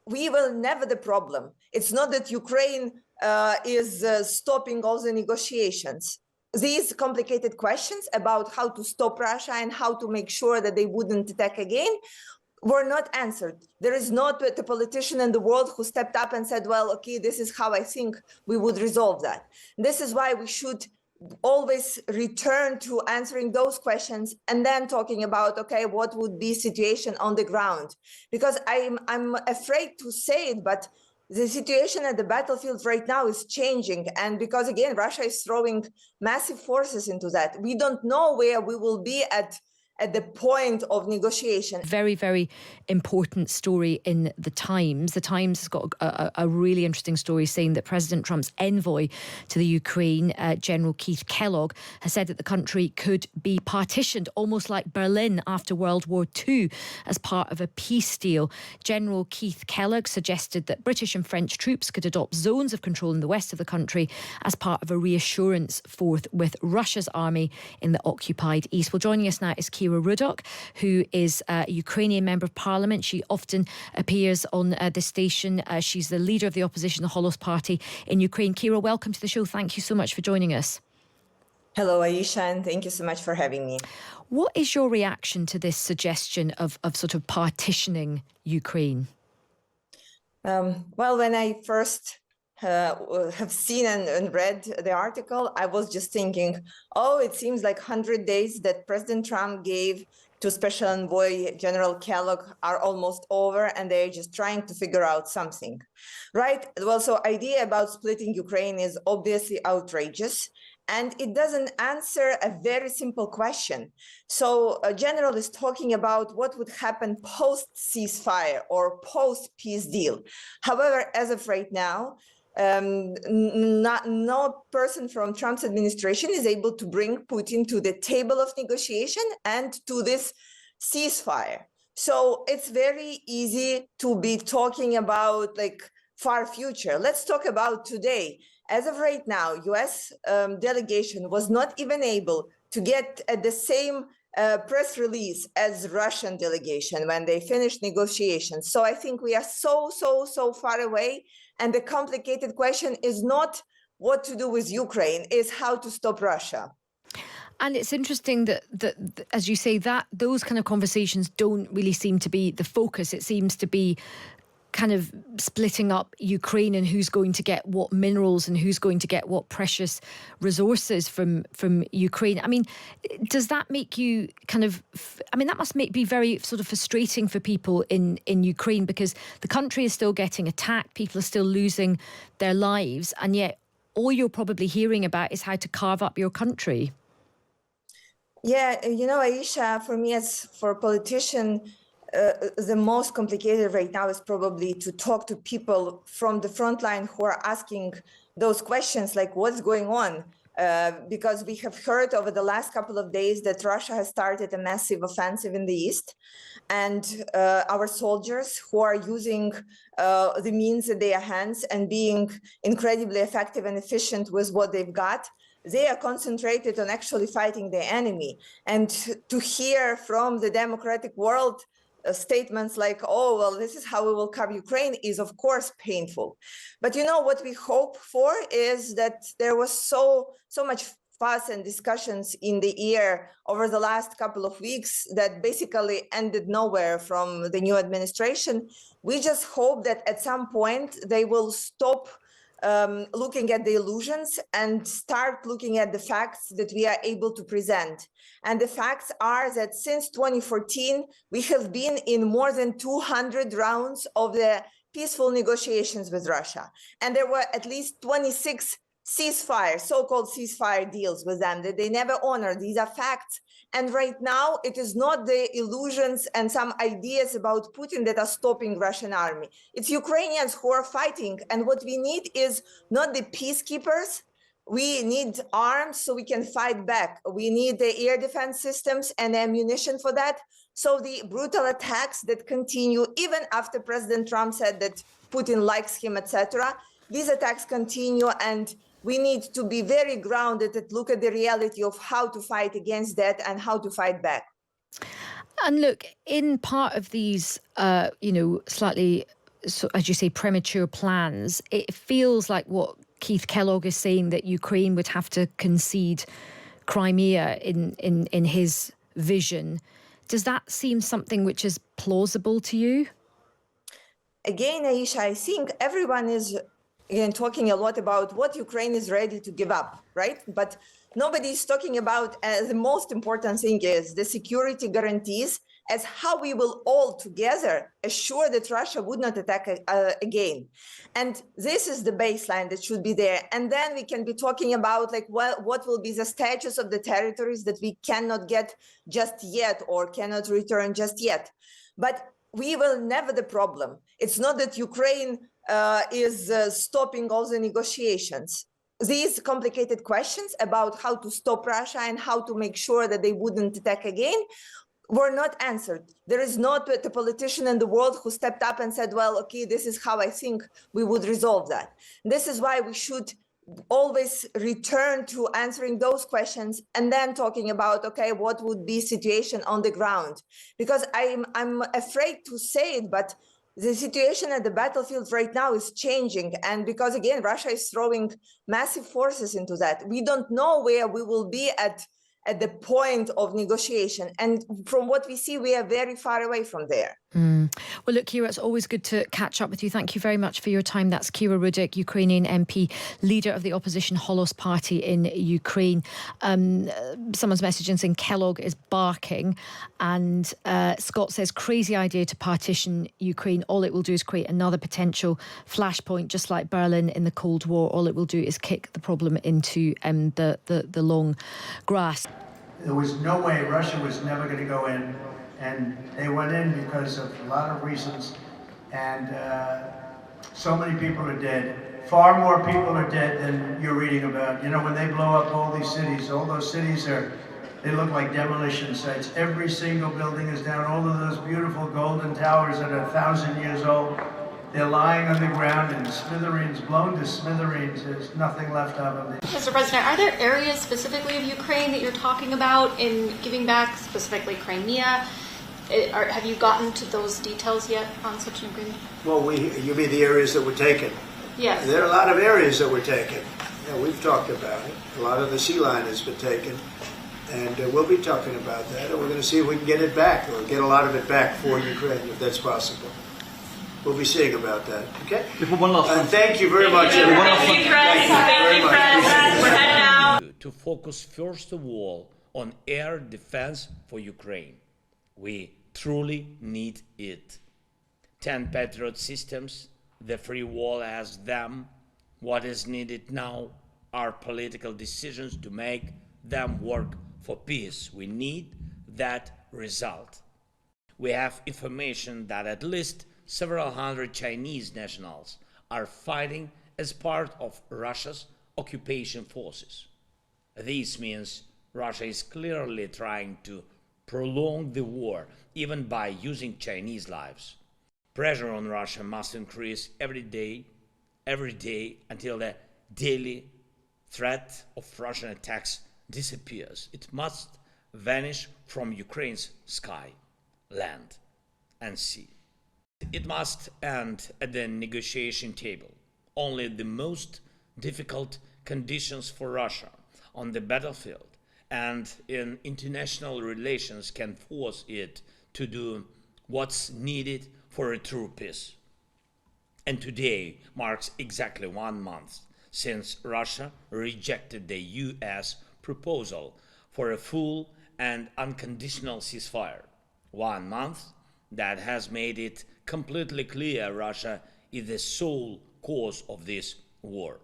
we will never the problem. It's not that Ukraine is stopping all the negotiations. These complicated questions about how to stop Russia and how to make sure that they wouldn't attack again were not answered. There is not a politician in the world who stepped up and said, well, okay, this is how I think we would resolve that. This is why we should always return to answering those questions and then talking about, okay, what would be situation on the ground? Because I'm afraid to say it, but the situation at the battlefield right now is changing. And because, again, Russia is throwing massive forces into that, we don't know where we will be at the point of negotiation. Very, very important story in The Times. The Times has got a really interesting story saying that President Trump's envoy to the Ukraine, General Keith Kellogg, has said that the country could be partitioned, almost like Berlin after World War II, as part of a peace deal. General Keith Kellogg suggested that British and French troops could adopt zones of control in the west of the country as part of a reassurance forth with Russia's army in the occupied east. Well, joining us now is Kira Rudik, who is a Ukrainian Member of Parliament. She often appears on this station. She's the leader of the opposition, the Holos Party in Ukraine. Kira, welcome to the show. Thank you so much for joining us. Hello, Aisha, and thank you so much for having me. What is your reaction to this suggestion of sort of partitioning Ukraine? Well, when I first have seen and read the article, I was just thinking, oh, it seems like 100 days that President Trump gave to Special Envoy General Kellogg are almost over, and they're just trying to figure out something, right? Well, so idea about splitting Ukraine is obviously outrageous, and it doesn't answer a very simple question. So a general is talking about what would happen post-ceasefire or post-peace deal. However, as of right now, no person from Trump's administration is able to bring Putin to the table of negotiation and to this ceasefire. So it's very easy to be talking about like far future. Let's talk about today. As of right now, US delegation was not even able to get at the same press release as Russian delegation when they finished negotiations. So I think we are so far away. And the complicated question is not what to do with Ukraine, is how to stop Russia. And it's interesting that, as you say, that those kind of conversations don't really seem to be the focus. It seems to be kind of splitting up Ukraine and who's going to get what minerals and who's going to get what precious resources from Ukraine. I mean, does that make you kind of, I mean, that must be very sort of frustrating for people in Ukraine, because the country is still getting attacked, people are still losing their lives, and yet all you're probably hearing about is how to carve up your country. Yeah, you know, Aisha, for me as for a politician, the most complicated right now is probably to talk to people from the front line who are asking those questions like what's going on? Because we have heard over the last couple of days that Russia has started a massive offensive in the east, and our soldiers who are using the means at their hands and being incredibly effective and efficient with what they've got, they are concentrated on actually fighting the enemy. And to hear from the democratic world statements like, oh, well, this is how we will cover Ukraine is, of course, painful. But, you know, what we hope for is that there was so much fuss and discussions in the air over the last couple of weeks that basically ended nowhere from the new administration. We just hope that at some point they will stop looking at the illusions and start looking at the facts that we are able to present. And the facts are that since 2014, we have been in more than 200 rounds of the peaceful negotiations with Russia. And there were at least 26 ceasefire, so-called ceasefire deals with them that they never honored. These are facts. And right now, it is not the illusions and some ideas about Putin that are stopping Russian army. It's Ukrainians who are fighting. And what we need is not the peacekeepers. We need arms so we can fight back. We need the air defense systems and ammunition for that. So the brutal attacks that continue, even after President Trump said that Putin likes him, etc., these attacks continue, and we need to be very grounded and look at the reality of how to fight against that and how to fight back. And look, in part of these, slightly so, as you say, premature plans. It feels like what Keith Kellogg is saying, that Ukraine would have to concede Crimea in his vision. Does that seem something which is plausible to you? Again, Aisha, I think everyone is again talking a lot about what Ukraine is ready to give up, right? But nobody is talking about the most important thing is the security guarantees as how we will all together assure that Russia would not attack again. And this is the baseline that should be there. And then we can be talking about like, well, what will be the status of the territories that we cannot get just yet or cannot return just yet. But we will never the problem. It's not that Ukraine is stopping all the negotiations. These complicated questions about how to stop Russia and how to make sure that they wouldn't attack again were not answered. There is not a politician in the world who stepped up and said, well, okay, this is how I think we would resolve that. This is why we should always return to answering those questions and then talking about, okay, what would be situation on the ground? Because I'm afraid to say it, but the situation at the battlefield right now is changing. And because again, Russia is throwing massive forces into that. We don't know where we will be at the point of negotiation. And from what we see, we are very far away from there. Well, look, Kira, it's always good to catch up with you. Thank you very much for your time. That's Kira Rudik, Ukrainian MP, leader of the opposition Holos party in Ukraine. Someone's messaging saying Kellogg is barking. And Scott says, crazy idea to partition Ukraine. All it will do is create another potential flashpoint, just like Berlin in the Cold War. All it will do is kick the problem into the long grass. There was no way. Russia was never going to go in. And they went in because of a lot of reasons, and so many people are dead. Far more people are dead than you're reading about. You know, when they blow up all these cities, all those cities they look like demolition sites. Every single building is down. All of those beautiful golden towers that are 1,000 years old, they're lying on the ground in smithereens, blown to smithereens. There's nothing left of them. Mr. President, are there areas specifically of Ukraine that you're talking about in giving back, specifically Crimea? Have you gotten to those details yet on such an agreement? Well, you mean the areas that were taken? Yes. There are a lot of areas that were taken. Yeah, we've talked about it. A lot of the sea line has been taken, and we'll be talking about that, and we're going to see if we can get it back, or get a lot of it back for Ukraine, if that's possible. We'll be seeing about that. Okay? One last one. Thank you very much, everyone. Thank you, Fred. Thank you, Fred. We're heading out. To focus first of all on air defense for Ukraine. We truly need it. 10 Patriot systems, the free wall has them. What is needed now are political decisions to make them work for peace. We need that result. We have information that at least several hundred Chinese nationals are fighting as part of Russia's occupation forces. This means Russia is clearly trying to prolong the war, even by using Chinese lives. Pressure on Russia must increase every day, until the daily threat of Russian attacks disappears. It must vanish from Ukraine's sky, land, and sea. It must end at the negotiation table. Only the most difficult conditions for Russia on the battlefield and in international relations can force it to do what's needed for a true peace. And today marks exactly 1 month since Russia rejected the US proposal for a full and unconditional ceasefire. 1 month that has made it completely clear Russia is the sole cause of this war.